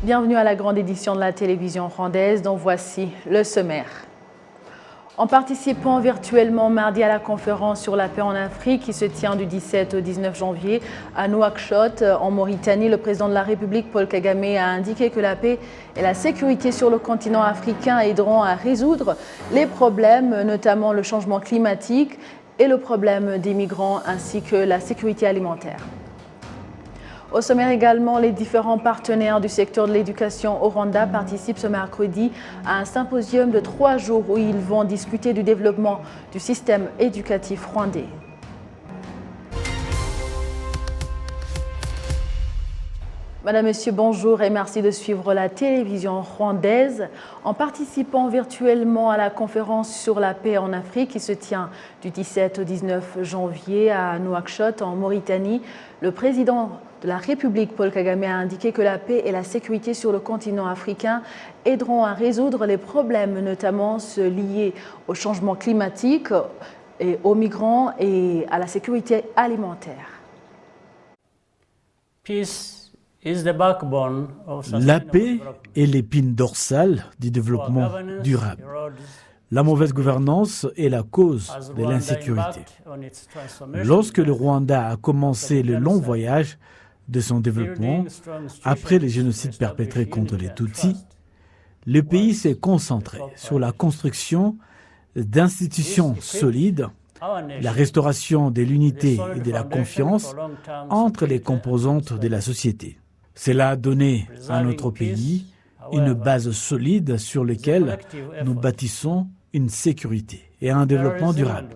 Bienvenue à la grande édition de la télévision rwandaise, dont voici le sommaire. En participant virtuellement mardi à la conférence sur la paix en Afrique qui se tient du 17 au 19 janvier à Nouakchott, en Mauritanie, le président de la République, Paul Kagame, a indiqué que la paix et la sécurité sur le continent africain aideront à résoudre les problèmes, notamment le changement climatique et le problème des migrants ainsi que la sécurité alimentaire. Au sommaire également, les différents partenaires du secteur de l'éducation au Rwanda participent ce mercredi à un symposium de 3 jours où ils vont discuter du développement du système éducatif rwandais. Madame, Monsieur, bonjour et merci de suivre la télévision rwandaise. En participant virtuellement à la conférence sur la paix en Afrique qui se tient du 17 au 19 janvier à Nouakchott, en Mauritanie, le président de la République, Paul Kagame, a indiqué que la paix et la sécurité sur le continent africain aideront à résoudre les problèmes, notamment ceux liés au changement climatique, et aux migrants et à la sécurité alimentaire. La paix est l'épine dorsale du développement durable. La mauvaise gouvernance est la cause de l'insécurité. Lorsque le Rwanda a commencé le long voyage de son développement, après les génocides perpétrés contre les Tutsis, le pays s'est concentré sur la construction d'institutions solides, la restauration de l'unité et de la confiance entre les composantes de la société. Cela a donné à notre pays une base solide sur laquelle nous bâtissons une sécurité et un développement durable.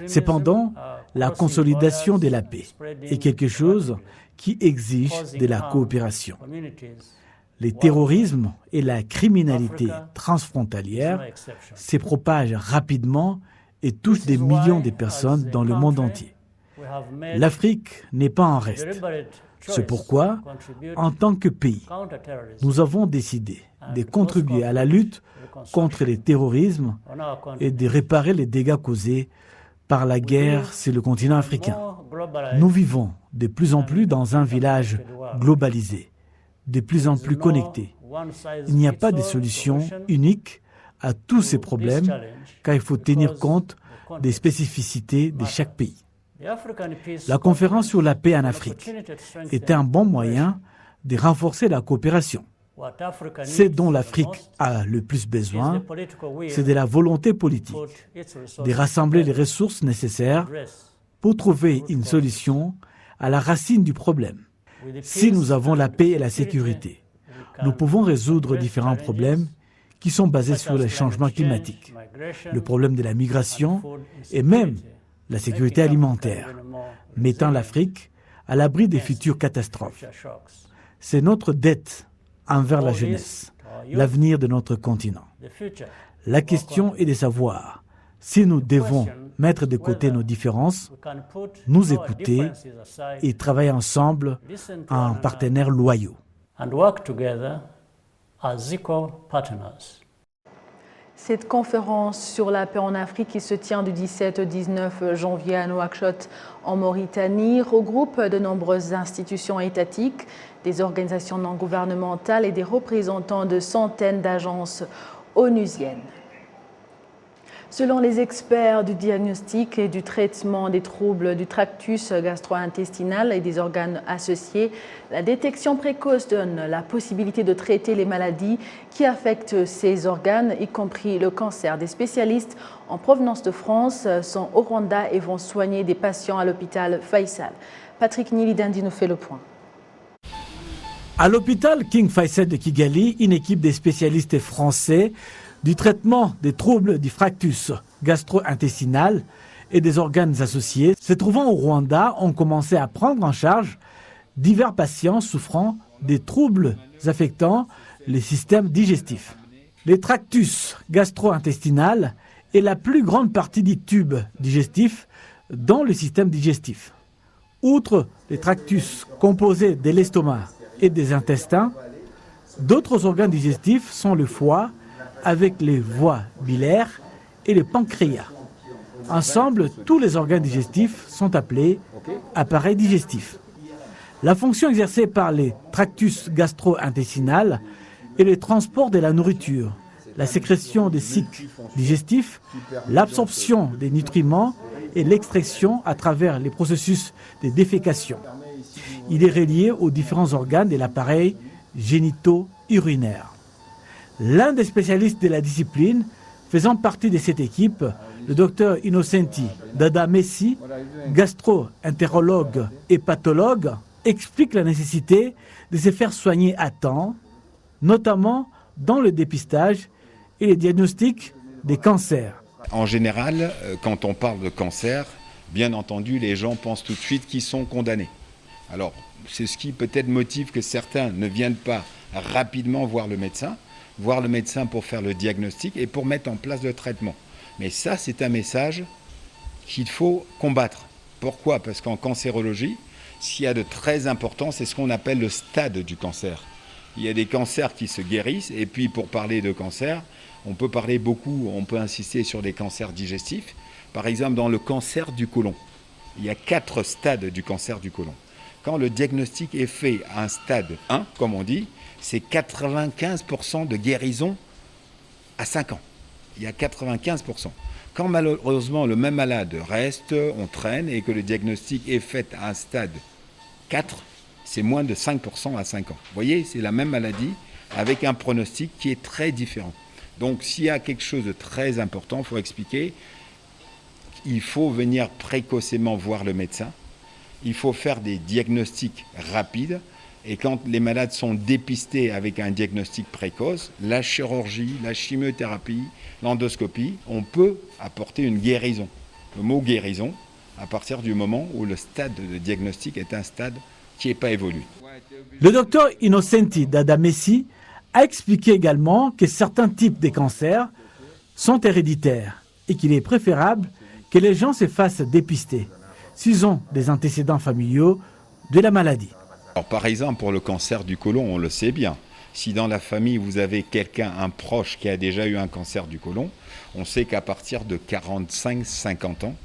Cependant, la consolidation de la paix est quelque chose qui exige de la coopération. Le terrorisme et la criminalité transfrontalière se propagent rapidement et touchent des millions de personnes dans le monde entier. L'Afrique n'est pas en reste. C'est pourquoi, en tant que pays, nous avons décidé de contribuer à la lutte contre le terrorisme et de réparer les dégâts causés par la guerre sur le continent africain. Nous vivons de plus en plus dans un village globalisé, de plus en plus connecté. Il n'y a pas de solution unique à tous ces problèmes, car il faut tenir compte des spécificités de chaque pays. La conférence sur la paix en Afrique est un bon moyen de renforcer la coopération. Ce dont l'Afrique a le plus besoin, c'est de la volonté politique, de rassembler les ressources nécessaires pour trouver une solution à la racine du problème. Si nous avons la paix et la sécurité, nous pouvons résoudre différents problèmes qui sont basés sur les changements climatiques, le problème de la migration et même la sécurité alimentaire, mettant l'Afrique à l'abri des futures catastrophes. C'est notre dette envers la jeunesse, l'avenir de notre continent. La question est de savoir si nous devons mettre de côté nos différences, nous écouter et travailler ensemble en partenaires loyaux. Cette conférence sur la paix en Afrique qui se tient du 17 au 19 janvier à Nouakchott en Mauritanie regroupe de nombreuses institutions étatiques, des organisations non gouvernementales et des représentants de centaines d'agences onusiennes. Selon les experts du diagnostic et du traitement des troubles du tractus gastro-intestinal et des organes associés, la détection précoce donne la possibilité de traiter les maladies qui affectent ces organes, y compris le cancer. Des spécialistes en provenance de France sont au Rwanda et vont soigner des patients à l'hôpital Faisal. Patrick Nilidandi nous fait le point. À l'hôpital King Faisal de Kigali, une équipe de spécialistes français du traitement des troubles du fractus gastro-intestinal et des organes associés se trouvant au Rwanda ont commencé à prendre en charge divers patients souffrant des troubles affectant les systèmes digestifs. Le tractus gastro-intestinal est la plus grande partie du tube digestif dans le système digestif. Outre les tractus composés de l'estomac et des intestins, d'autres organes digestifs sont le foie, avec les voies biliaires et le pancréas. Ensemble, tous les organes digestifs sont appelés appareils digestifs. La fonction exercée par les tractus gastro-intestinal est le transport de la nourriture, la sécrétion des cycles digestifs, l'absorption des nutriments et l'extraction à travers les processus de défécation. Il est relié aux différents organes de l'appareil génito-urinaire. L'un des spécialistes de la discipline faisant partie de cette équipe, le docteur Innocenti Dada Messi, gastro-entérologue et pathologue, explique la nécessité de se faire soigner à temps, notamment dans le dépistage et le diagnostic des cancers. En général, quand on parle de cancer, bien entendu, les gens pensent tout de suite qu'ils sont condamnés. Alors, c'est ce qui peut-être motive que certains ne viennent pas rapidement voir le médecin pour faire le diagnostic et pour mettre en place le traitement. Mais ça, c'est un message qu'il faut combattre. Pourquoi ? Parce qu'en cancérologie, ce qu'il y a de très important, c'est ce qu'on appelle le stade du cancer. Il y a des cancers qui se guérissent, et puis pour parler de cancer, on peut insister sur des cancers digestifs. Par exemple, dans le cancer du côlon, il y a 4 stades du cancer du côlon. Quand le diagnostic est fait à un stade 1, comme on dit, c'est 95% de guérison à 5 ans. Il y a 95%. Quand malheureusement le même malade reste, on traîne, et que le diagnostic est fait à un stade 4, c'est moins de 5% à 5 ans. Vous voyez, c'est la même maladie avec un pronostic qui est très différent. Donc s'il y a quelque chose de très important, il faut expliquer, il faut venir précocement voir le médecin, il faut faire des diagnostics rapides, et quand les malades sont dépistés avec un diagnostic précoce, la chirurgie, la chimiothérapie, l'endoscopie, on peut apporter une guérison. Le mot guérison, à partir du moment où le stade de diagnostic est un stade qui n'est pas évolué. Le docteur Innocenti Dada Messi a expliqué également que certains types de cancers sont héréditaires et qu'il est préférable que les gens se fassent dépister s'ils ont des antécédents familiaux de la maladie. Alors, par exemple, pour le cancer du côlon, on le sait bien. Si dans la famille, vous avez un proche qui a déjà eu un cancer du côlon, on sait qu'à partir de 45-50 ans,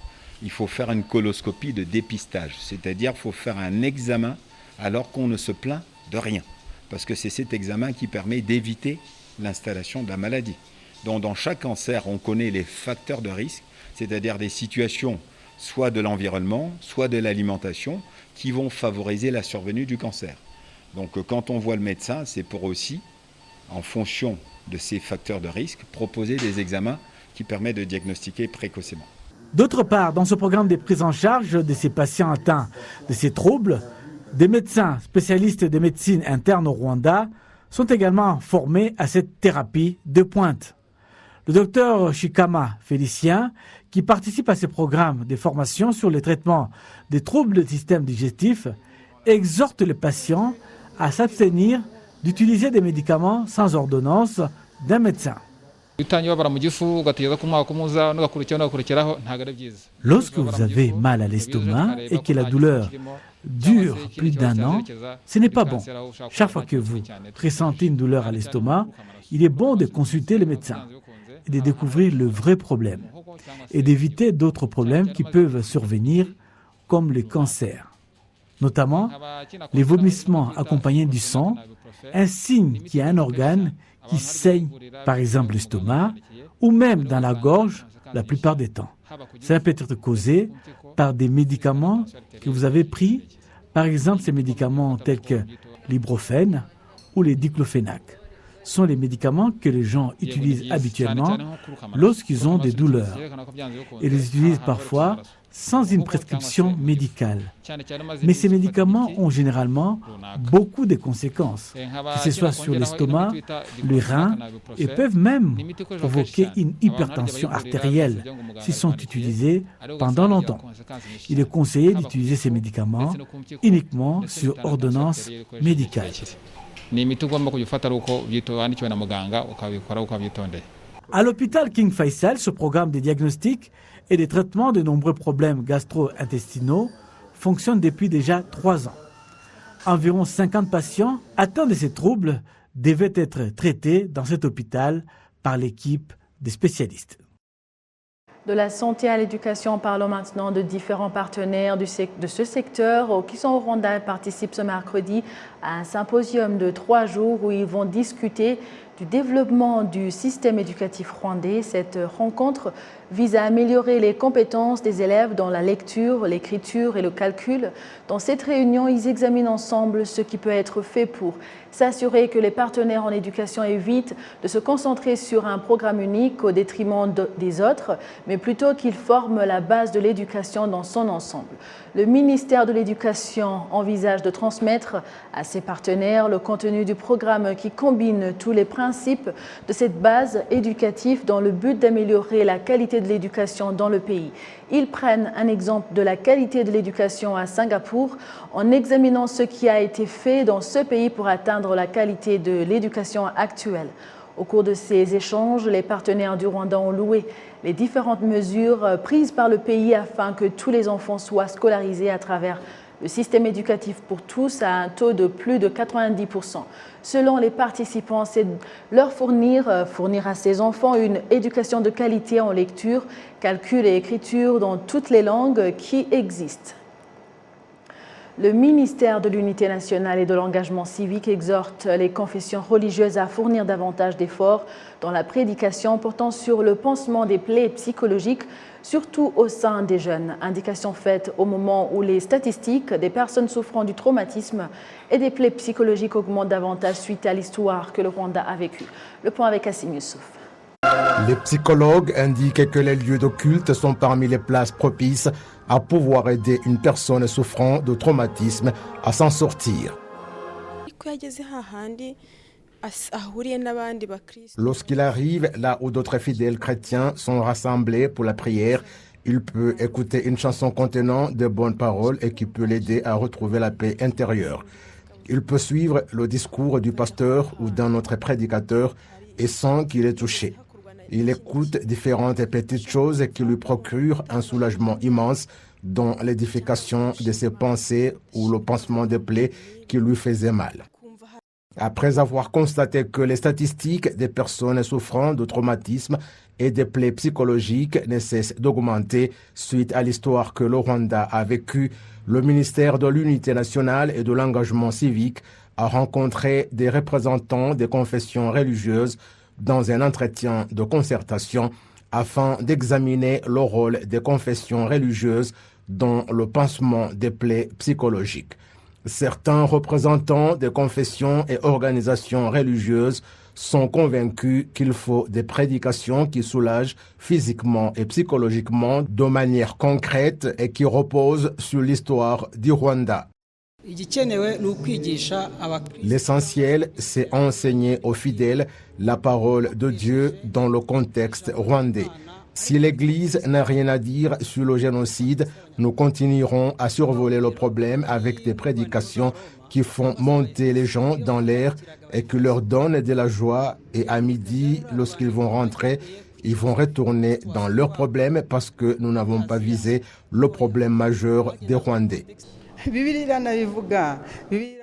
il faut faire une coloscopie de dépistage. C'est-à-dire qu'il faut faire un examen alors qu'on ne se plaint de rien. Parce que c'est cet examen qui permet d'éviter l'installation de la maladie. Donc dans chaque cancer, on connaît les facteurs de risque, c'est-à-dire des situations soit de l'environnement, soit de l'alimentation, qui vont favoriser la survenue du cancer. Donc quand on voit le médecin, c'est pour aussi, en fonction de ces facteurs de risque, proposer des examens qui permettent de diagnostiquer précocement. D'autre part, dans ce programme de prise en charge de ces patients atteints de ces troubles, des médecins spécialistes de médecine interne au Rwanda sont également formés à cette thérapie de pointe. Le docteur Shikama Félicien, qui participe à ce programme de formation sur le traitement des troubles du système digestif, exhorte les patients à s'abstenir d'utiliser des médicaments sans ordonnance d'un médecin. Lorsque vous avez mal à l'estomac et que la douleur dure plus d'1 an, ce n'est pas bon. Chaque fois que vous ressentez une douleur à l'estomac, il est bon de consulter le médecin et de découvrir le vrai problème et d'éviter d'autres problèmes qui peuvent survenir comme le cancer. Notamment les vomissements accompagnés du sang, un signe qu'il y a un organe qui saigne, par exemple l'estomac, ou même dans la gorge la plupart des temps. Cela peut être causé par des médicaments que vous avez pris, par exemple ces médicaments tels que l'ibuprofène ou les diclofénac. Ce sont les médicaments que les gens utilisent habituellement lorsqu'ils ont des douleurs. Ils les utilisent parfois sans une prescription médicale. Mais ces médicaments ont généralement beaucoup de conséquences, que ce soit sur l'estomac, les reins, et peuvent même provoquer une hypertension artérielle s'ils sont utilisés pendant longtemps. Il est conseillé d'utiliser ces médicaments uniquement sur ordonnance médicale. À l'hôpital King Faisal, ce programme de diagnostic et de traitement de nombreux problèmes gastro-intestinaux fonctionne depuis déjà 3 ans. Environ 50 patients atteints de ces troubles devaient être traités dans cet hôpital par l'équipe des spécialistes. De la santé à l'éducation, parlons maintenant de différents partenaires de ce secteur qui sont au Rwanda et participent ce mercredi à un symposium de 3 jours où ils vont discuter du développement du système éducatif rwandais. Cette rencontre vise à améliorer les compétences des élèves dans la lecture, l'écriture et le calcul. Dans cette réunion, ils examinent ensemble ce qui peut être fait pour s'assurer que les partenaires en éducation évitent de se concentrer sur un programme unique au détriment des autres, mais plutôt qu'ils forment la base de l'éducation dans son ensemble. Le ministère de l'Éducation envisage de transmettre à ses partenaires le contenu du programme qui combine tous les principes de cette base éducative dans le but d'améliorer la qualité de l'éducation dans le pays. Ils prennent un exemple de la qualité de l'éducation à Singapour en examinant ce qui a été fait dans ce pays pour atteindre la qualité de l'éducation actuelle. Au cours de ces échanges, les partenaires du Rwanda ont loué les différentes mesures prises par le pays afin que tous les enfants soient scolarisés à travers le système éducatif pour tous à un taux de plus de 90%. Selon les participants, c'est leur fournir à ces enfants une éducation de qualité en lecture, calcul et écriture dans toutes les langues qui existent. Le ministère de l'Unité nationale et de l'engagement civique exhorte les confessions religieuses à fournir davantage d'efforts dans la prédication portant sur le pansement des plaies psychologiques, surtout au sein des jeunes. Indication faite au moment où les statistiques des personnes souffrant du traumatisme et des plaies psychologiques augmentent davantage suite à l'histoire que le Rwanda a vécue. Le point avec Assim Youssouf. Les psychologues indiquent que les lieux de culte sont parmi les places propices à pouvoir aider une personne souffrant de traumatisme à s'en sortir. Lorsqu'il arrive là où d'autres fidèles chrétiens sont rassemblés pour la prière, il peut écouter une chanson contenant de bonnes paroles et qui peut l'aider à retrouver la paix intérieure. Il peut suivre le discours du pasteur ou d'un autre prédicateur et sent qu'il est touché. Il écoute différentes petites choses qui lui procurent un soulagement immense dans l'édification de ses pensées ou le pansement des plaies qui lui faisaient mal. Après avoir constaté que les statistiques des personnes souffrant de traumatisme et des plaies psychologiques ne cessent d'augmenter suite à l'histoire que le Rwanda a vécue, le ministère de l'Unité nationale et de l'engagement civique a rencontré des représentants des confessions religieuses dans un entretien de concertation afin d'examiner le rôle des confessions religieuses dans le pansement des plaies psychologiques. Certains représentants des confessions et organisations religieuses sont convaincus qu'il faut des prédications qui soulagent physiquement et psychologiquement de manière concrète et qui reposent sur l'histoire du Rwanda. L'essentiel, c'est enseigner aux fidèles la parole de Dieu dans le contexte rwandais. Si l'Église n'a rien à dire sur le génocide, nous continuerons à survoler le problème avec des prédications qui font monter les gens dans l'air et qui leur donnent de la joie. Et à midi, lorsqu'ils vont rentrer, ils vont retourner dans leurs problèmes parce que nous n'avons pas visé le problème majeur des Rwandais.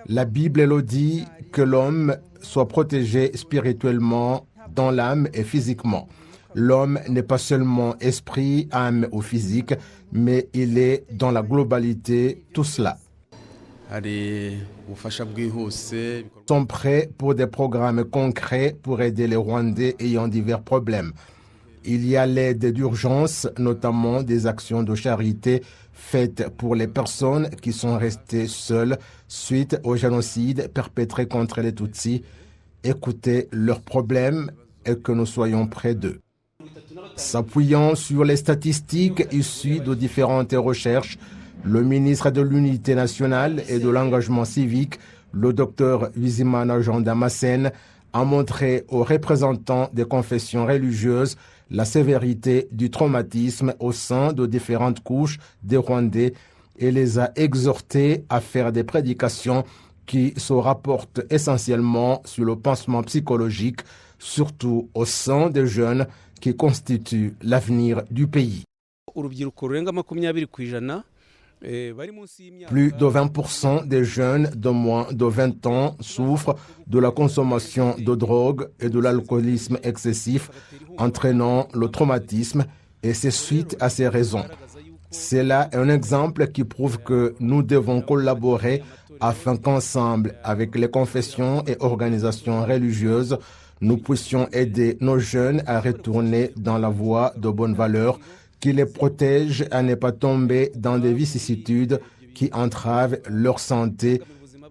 La Bible le dit que l'homme soit protégé spirituellement dans l'âme et physiquement. L'homme n'est pas seulement esprit, âme ou physique, mais il est dans la globalité tout cela. Ils sont prêts pour des programmes concrets pour aider les Rwandais ayant divers problèmes. Il y a l'aide d'urgence, notamment des actions de charité faites pour les personnes qui sont restées seules suite au génocide perpétré contre les Tutsis. Écoutez leurs problèmes et que nous soyons près d'eux. S'appuyant sur les statistiques issues de différentes recherches, le ministre de l'Unité nationale et de l'engagement civique, le Dr Bizimana Jean Damascène, a montré aux représentants des confessions religieuses la sévérité du traumatisme au sein de différentes couches des Rwandais et les a exhortés à faire des prédications qui se rapportent essentiellement sur le pansement psychologique, surtout au sein des jeunes qui constituent l'avenir du pays. Plus de 20% des jeunes de moins de 20 ans souffrent de la consommation de drogue et de l'alcoolisme excessif, entraînant le traumatisme, et c'est suite à ces raisons. C'est là un exemple qui prouve que nous devons collaborer afin qu'ensemble, avec les confessions et organisations religieuses, nous puissions aider nos jeunes à retourner dans la voie de bonnes valeurs qui les protègent à ne pas tomber dans des vicissitudes qui entravent leur santé,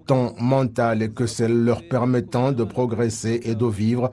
tant mentale que celle leur permettant de progresser et de vivre,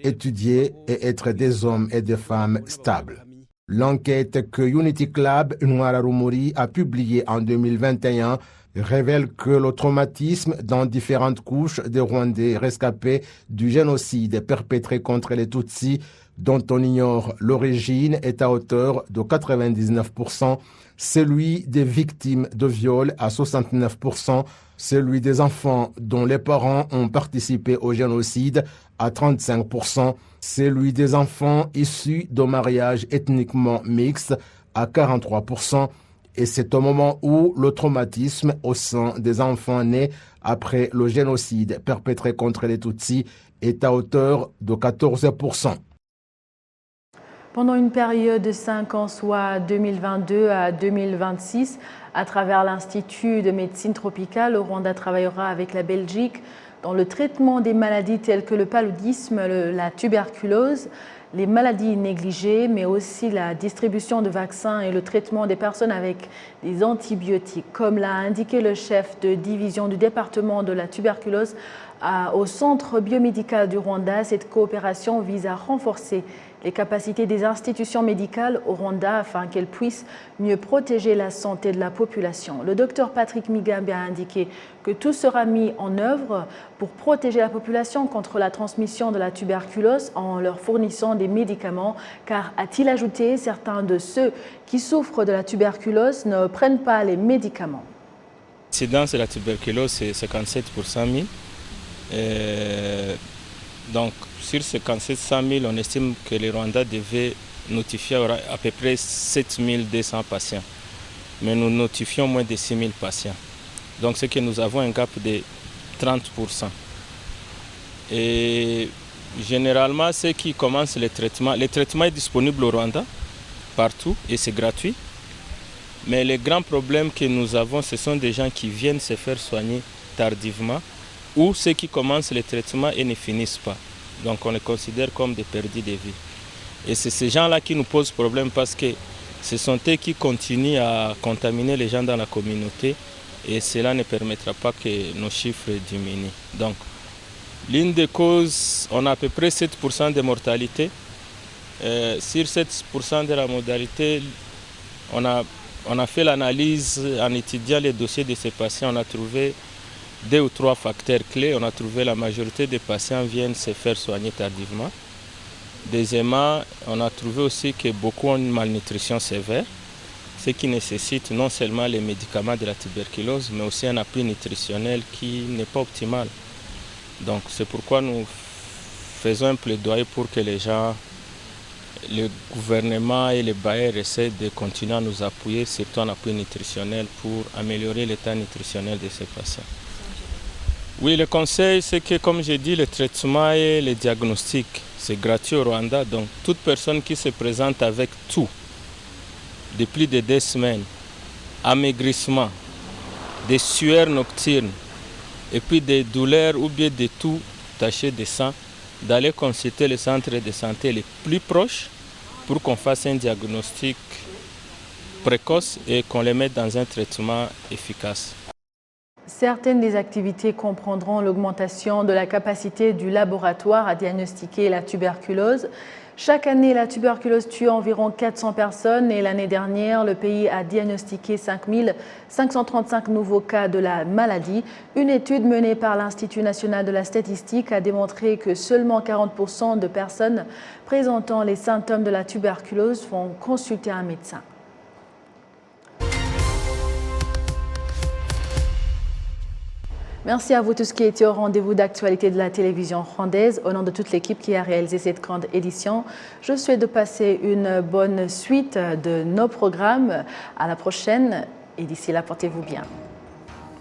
étudier et être des hommes et des femmes stables. L'enquête que Unity Club Ntwararumuri a publiée en 2021 révèle que le traumatisme dans différentes couches des Rwandais rescapés du génocide perpétré contre les Tutsis, dont on ignore l'origine, est à hauteur de 99%, celui des victimes de viol à 69%, celui des enfants dont les parents ont participé au génocide à 35%, celui des enfants issus de mariages ethniquement mixtes à 43%, et c'est au moment où le traumatisme au sein des enfants nés après le génocide perpétré contre les Tutsis est à hauteur de 14%. Pendant une période de 5 ans, soit 2022 à 2026, à travers l'Institut de médecine tropicale, le Rwanda travaillera avec la Belgique dans le traitement des maladies telles que le paludisme, la tuberculose, les maladies négligées, mais aussi la distribution de vaccins et le traitement des personnes avec des antibiotiques. Comme l'a indiqué le chef de division du département de la tuberculose au Centre biomédical du Rwanda, cette coopération vise à renforcer les capacités des institutions médicales au Rwanda afin qu'elles puissent mieux protéger la santé de la population. Le docteur Patrick Migambi a indiqué que tout sera mis en œuvre pour protéger la population contre la transmission de la tuberculose en leur fournissant des médicaments, car, a-t-il ajouté, certains de ceux qui souffrent de la tuberculose ne prennent pas les médicaments. L'incidence de la tuberculose, c'est 57 pour 100 000. Donc, sur ces 100 000, on estime que le Rwanda devait notifier à peu près 7 200 patients. Mais nous notifions moins de 6 000 patients. Donc, c'est que nous avons un gap de 30%. Et généralement, ceux qui commencent le traitement est disponible au Rwanda, partout, et c'est gratuit. Mais le grand problème que nous avons, ce sont des gens qui viennent se faire soigner tardivement, ou ceux qui commencent le traitement et ne finissent pas. Donc on les considère comme des perdus de vie. Et c'est ces gens-là qui nous posent problème parce que ce sont eux qui continuent à contaminer les gens dans la communauté et cela ne permettra pas que nos chiffres diminuent. Donc l'une des causes, on a à peu près 7% de mortalité. Sur 7% de la mortalité, on a fait l'analyse en étudiant les dossiers de ces patients, on a trouvé 2 ou 3 facteurs clés. On a trouvé la majorité des patients viennent se faire soigner tardivement. Deuxièmement, on a trouvé aussi que beaucoup ont une malnutrition sévère, ce qui nécessite non seulement les médicaments de la tuberculose, mais aussi un appui nutritionnel qui n'est pas optimal. Donc c'est pourquoi nous faisons un plaidoyer pour que les gens, le gouvernement et les bailleurs essaient de continuer à nous appuyer, surtout en appui nutritionnel pour améliorer l'état nutritionnel de ces patients. Oui, le conseil, c'est que, comme j'ai dit, le traitement et le diagnostic, c'est gratuit au Rwanda. Donc, toute personne qui se présente avec tout, de plus de 2 semaines, amaigrissement, des sueurs nocturnes, et puis des douleurs ou bien des toux tachés de sang, d'aller consulter le centre de santé les plus proches pour qu'on fasse un diagnostic précoce et qu'on les mette dans un traitement efficace. Certaines des activités comprendront l'augmentation de la capacité du laboratoire à diagnostiquer la tuberculose. Chaque année, la tuberculose tue environ 400 personnes et l'année dernière, le pays a diagnostiqué 5 535 nouveaux cas de la maladie. Une étude menée par l'Institut national de la statistique a démontré que seulement 40% de personnes présentant les symptômes de la tuberculose vont consulter un médecin. Merci à vous tous qui étiez au rendez-vous d'actualité de la télévision rwandaise. Au nom de toute l'équipe qui a réalisé cette grande édition, je souhaite de passer une bonne suite de nos programmes. À la prochaine et d'ici là, portez-vous bien.